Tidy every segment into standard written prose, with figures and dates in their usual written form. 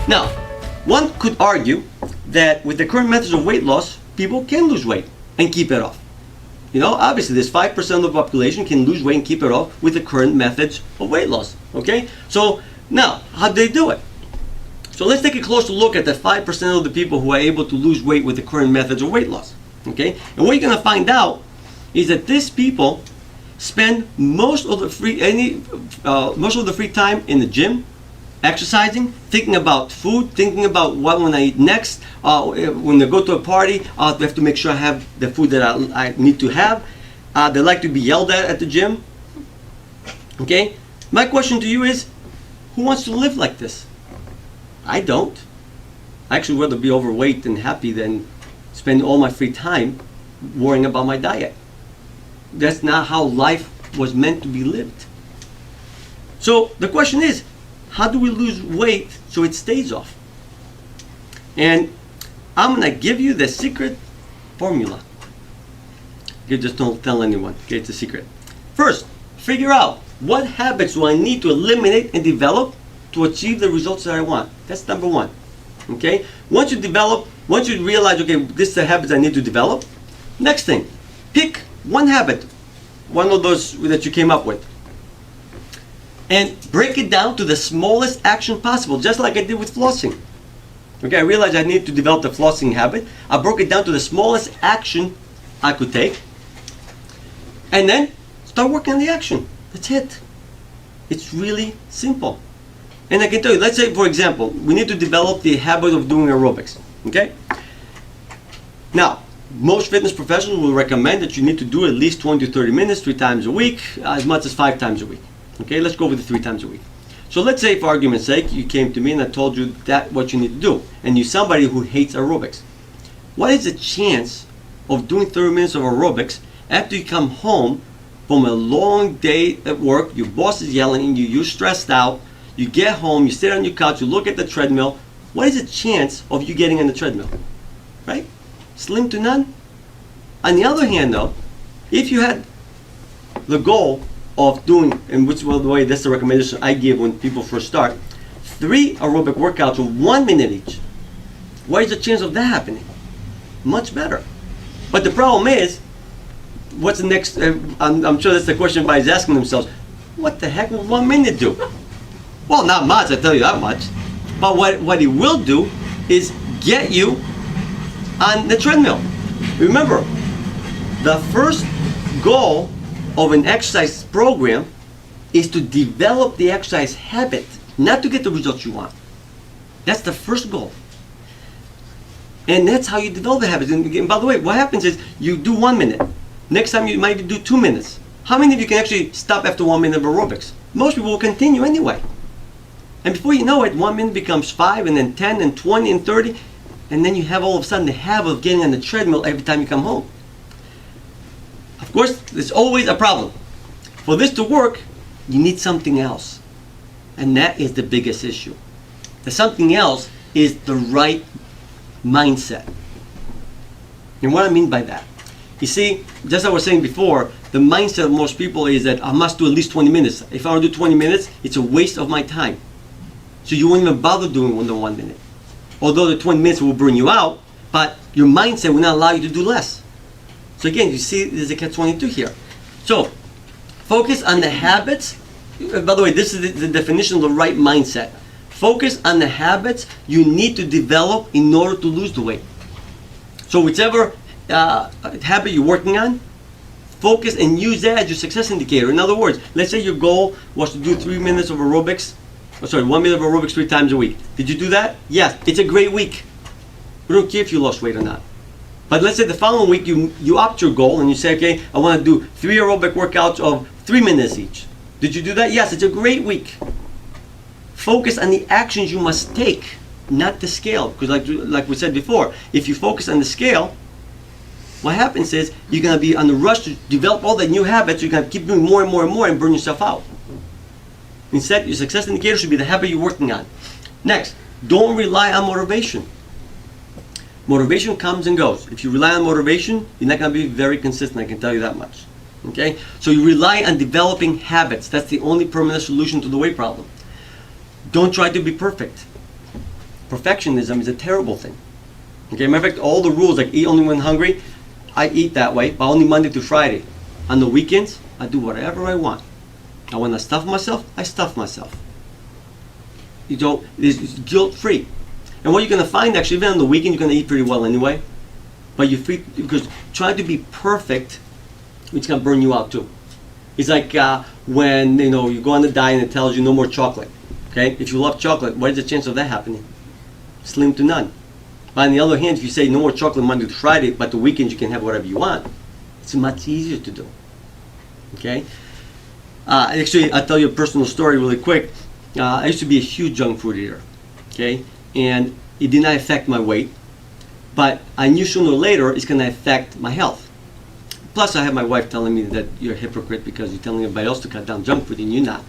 Now, one could argue that with the current methods of weight loss, people can lose weight and keep it off. You know, obviously this 5% of the population can lose weight and keep it off with the current methods of weight loss. Okay? So now, how do they do it? So let's take a closer look at the 5% of the people who are able to lose weight with the current methods of weight loss. Okay? And what you're going to find out is that these people spend most of the free time in the gym, exercising, thinking about food, thinking about what when I eat next. When they go to a party, they have to make sure I have the food that I need to have. They like to be yelled at the gym. Okay? My question to you is, who wants to live like this? I don't. I actually rather be overweight and happy than spend all my free time worrying about my diet. That's not how life was meant to be lived. So the question is, how do we lose weight so it stays off? And I'm going to give you the secret formula. You just don't tell anyone. Okay, it's a secret. First, figure out what habits do I need to eliminate and develop to achieve the results that I want. That's number one. Okay? Once you realize, okay, this is the habits I need to develop. Next thing, pick one habit, one of those that you came up with, and break it down to the smallest action possible, just like I did with flossing. Okay, I realized I need to develop the flossing habit. I broke it down to the smallest action I could take, and then start working on the action. That's it. It's really simple. And I can tell you, let's say, for example, we need to develop the habit of doing aerobics. Okay? Now, most fitness professionals will recommend that you need to do at least 20 to 30 minutes 3 times a week, as much as 5 times a week. Okay, let's go with the 3 times a week. So let's say, for argument's sake, you came to me and I told you that what you need to do, and you're somebody who hates aerobics. What is the chance of doing 30 minutes of aerobics after you come home from a long day at work, your boss is yelling at you, you're stressed out, you get home, you sit on your couch, you look at the treadmill. What is the chance of you getting on the treadmill? Right? Slim to none. On the other hand, though, if you had the goal of doing, and which, by the way, that's the recommendation I give when people first start, 3 aerobic workouts of 1 minute each. What is the chance of that happening? Much better. But the problem is, what's the next? I'm sure that's the question everybody's asking themselves. What the heck will 1 minute do? Well, not much, I tell you that much. But what it will do is get you on the treadmill. Remember, the first goal of an exercise program is to develop the exercise habit, not to get the results you want. That's the first goal. And that's how you develop the habits. And by the way, what happens is you do 1 minute. Next time you might do 2 minutes. How many of you can actually stop after 1 minute of aerobics? Most people will continue anyway. And before you know it, 1 minute becomes 5, and then 10, and 20, and 30, and then you have all of a sudden the habit of getting on the treadmill every time you come home. Of course, there's always a problem. For this to work, you need something else. And that is the biggest issue. The something else is the right mindset. And what I mean by that, you see, just as I was saying before, the mindset of most people is that I must do at least 20 minutes. If I don't do 20 minutes, it's a waste of my time. So you won't even bother doing the 1 minute. Although the 20 minutes will burn you out, but your mindset will not allow you to do less. So again, you see there's a catch-22 here. So focus on the habits. By the way, this is the definition of the right mindset. Focus on the habits you need to develop in order to lose the weight. So whichever habit you're working on, focus and use that as your success indicator. In other words, let's say your goal was to do 3 minutes of aerobics, 1 minute of aerobics 3 times a week. Did you do that? Yes, it's a great week. We don't care if you lost weight or not. But let's say the following week you opt your goal and you say, okay, I want to do 3 aerobic workouts of 3 minutes each. Did you do that? Yes, it's a great week. Focus on the actions you must take, not the scale. Because like we said before, if you focus on the scale, what happens is you're going to be on the rush to develop all the new habits. You're going to keep doing more and more and more and burn yourself out. Instead, your success indicator should be the habit you're working on. Next, don't rely on motivation. Motivation comes and goes. If you rely on motivation, you're not going to be very consistent, I can tell you that much. Okay? So you rely on developing habits. That's the only permanent solution to the weight problem. Don't try to be perfect. perfectionism is a terrible thing. Okay, matter of fact, all the rules like eat only when hungry, I eat that way, but only Monday to Friday. On the weekends, I do whatever I want. And when I stuff myself, I stuff myself. You know, it's guilt-free. And what you're going to find, actually, even on the weekend, you're going to eat pretty well anyway. But you feel, because trying to be perfect, it's going to burn you out too. It's like when you go on a diet and it tells you no more chocolate. Okay, if you love chocolate, what is the chance of that happening? Slim to none. But on the other hand, if you say no more chocolate Monday to Friday, but the weekends you can have whatever you want, it's much easier to do. Okay. Actually, I'll tell you a personal story really quick. I used to be a huge junk food eater. Okay, and it did not affect my weight, but I knew sooner or later it's going to affect my health. Plus, I have my wife telling me that you're a hypocrite because you're telling everybody else to cut down junk food and you're not.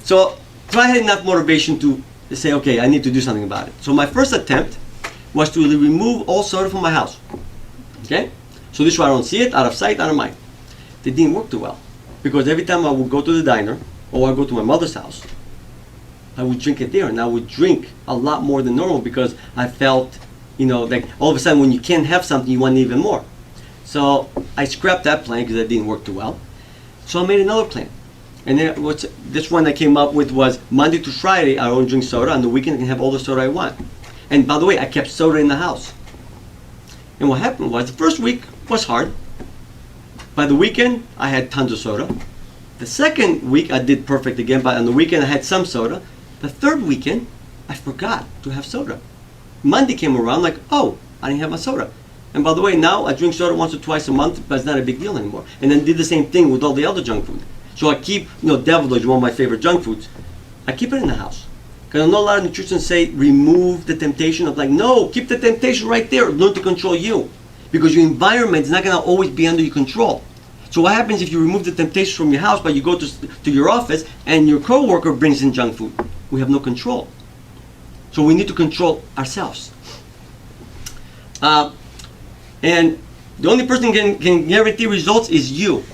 So I had enough motivation to say, okay, I need to do something about it. So my first attempt was to remove all soda from my house. Okay? So this way I don't see it, out of sight, out of mind. It didn't work too well. Because every time I would go to the diner, or I go to my mother's house, I would drink it there. And I would drink a lot more than normal because I felt, like all of a sudden when you can't have something, you want even more. So I scrapped that plan because that didn't work too well. So I made another plan. And then this one I came up with was Monday to Friday, I don't drink soda. On the weekend, I can have all the soda I want. And by the way, I kept soda in the house. And what happened was, the first week was hard. By the weekend, I had tons of soda. The second week, I did perfect again, but on the weekend, I had some soda. The third weekend, I forgot to have soda. Monday came around, like, oh, I didn't have my soda. And by the way, now I drink soda once or twice a month, but it's not a big deal anymore. And then did the same thing with all the other junk food. So I keep, deviled is one of my favorite junk foods. I keep it in the house. Because I know a lot of nutritionists say, remove the temptation of no, keep the temptation right there. Learn to control you. Because your environment is not going to always be under your control. So what happens if you remove the temptation from your house, but you go to your office and your coworker brings in junk food? We have no control. So we need to control ourselves. And the only person can guarantee results is you.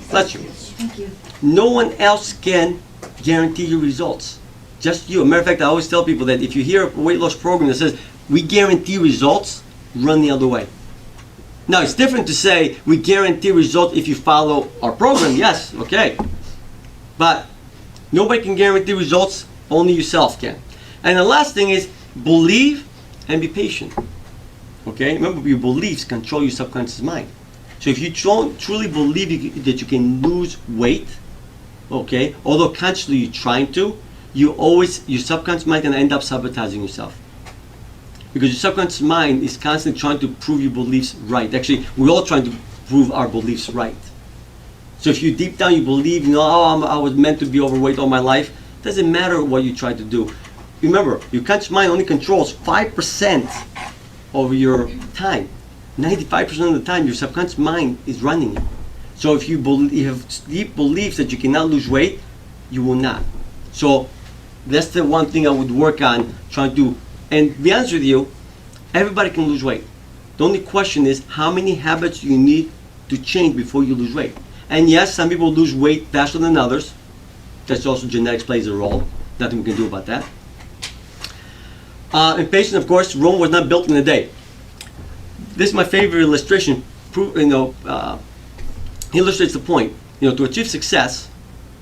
Bless you. Thank you. No one else can guarantee you results. Just you. As a matter of fact, I always tell people that if you hear a weight loss program that says, we guarantee results, run the other way. Now, it's different to say, we guarantee results if you follow our program. Yes, okay. But nobody can guarantee results, only yourself can. And the last thing is, believe and be patient. Okay? Remember, your beliefs control your subconscious mind. So if you don't truly believe that you can lose weight, okay, although consciously you're trying to, your subconscious mind can end up sabotaging yourself. Because your subconscious mind is constantly trying to prove your beliefs right. Actually, we're all trying to prove our beliefs right. So if you deep down you believe, I was meant to be overweight all my life, it doesn't matter what you try to do. Remember, your conscious mind only controls 5% of your time. 95% of the time, your subconscious mind is running you. So if you have deep beliefs that you cannot lose weight, you will not. So that's the one thing I would work on trying to do. And to be honest with you, everybody can lose weight. The only question is how many habits you need to change before you lose weight. And yes, some people lose weight faster than others. That's also genetics plays a role. Nothing we can do about that. In patience, of course, Rome was not built in a day. This is my favorite illustration. Illustrates the point. To achieve success,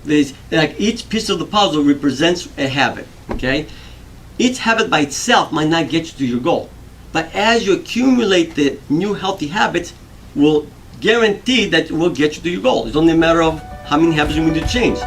like each piece of the puzzle represents a habit. Okay, each habit by itself might not get you to your goal, but as you accumulate the new healthy habits, will guarantee that it will get you to your goal. It's only a matter of how many habits you need to change.